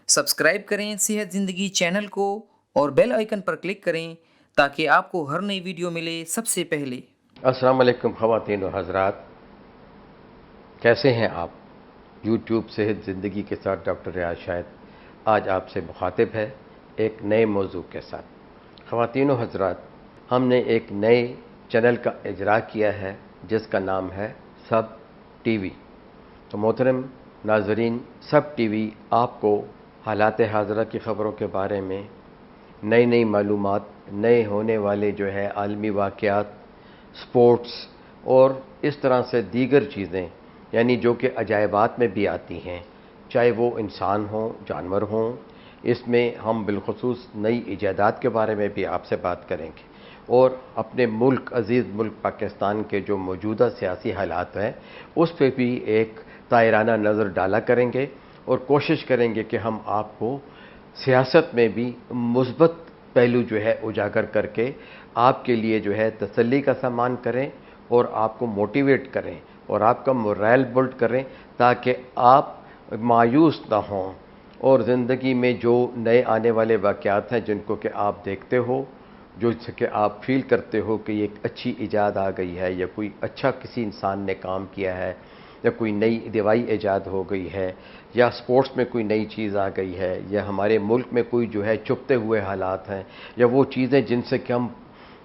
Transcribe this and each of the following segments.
Subscribe करें सेहत ज़िंदगी चैनल को और बेल आइकन पर क्लिक करें ताकि आपको हर नई वीडियो मिले सबसे पहले। अस्सलाम वालेकुम ख़वातीन और हज़रात, कैसे हैं आप? यूट्यूब सेहत ज़िंदगी के साथ डॉक्टर रियाज शाहिद आज आपसे मुखातिब है एक नए मौजू के साथ। ख़वातीन और हज़रात, हमने एक नए चैनल का इजरा किया है जिसका नाम है सब टीवी। तो मोहतरम नाज़रीन, सब टीवी आपको हालात हाज़िरा की ख़बरों के बारे में नई नई मालूमात, नए होने वाले जो है आलमी वाक़यात, स्पोर्ट्स और इस तरह से दीगर चीज़ें, यानी जो कि अजायबात में भी आती हैं, चाहे वो इंसान हों, जानवर हों, इसमें हम बिलख़ुसूस नई इजादात के बारे में भी आपसे बात करेंगे और अपने मुल्क, अज़ीज़ मुल्क पाकिस्तान के जो मौजूदा सियासी हालात हैं उस पर भी एक तायराना नज़र डाला करेंगे और कोशिश करेंगे कि हम आपको सियासत में भी मुस्बत पहलू जो है उजागर करके आपके लिए जो है तसल्ली का सामान करें और आपको मोटिवेट करें और आपका मोरल बिल्ड करें ताकि आप मायूस ना हों और ज़िंदगी में जो नए आने वाले वाक़यात हैं जिनको कि आप देखते हो, जो कि आप फील करते हो कि ये एक अच्छी ईजाद आ गई है या कोई अच्छा किसी इंसान ने काम किया है या कोई नई दवाई ईजाद हो गई है या स्पोर्ट्स में कोई नई चीज़ आ गई है या हमारे मुल्क में कोई जो है छुपते हुए हालात हैं या वो चीज़ें जिनसे कि हम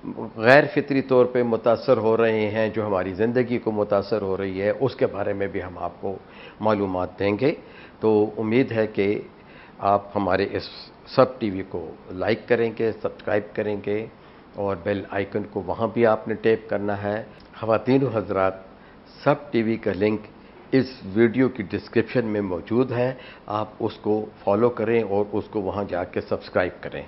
गैर फितरी तौर पे मुतासर हो रहे हैं, जो हमारी ज़िंदगी को मुतासर हो रही है, उसके बारे में भी हम आपको मालूमात देंगे। तो उम्मीद है कि आप हमारे इस सब टीवी को लाइक करेंगे, सब्सक्राइब करेंगे और बेल आइकन को वहाँ भी आपने टैप करना है। ख़वातीन व हज़रात, सब टीवी का लिंक इस वीडियो की डिस्क्रिप्शन में मौजूद है, आप उसको फॉलो करें और उसको वहाँ जाके सब्सक्राइब करें।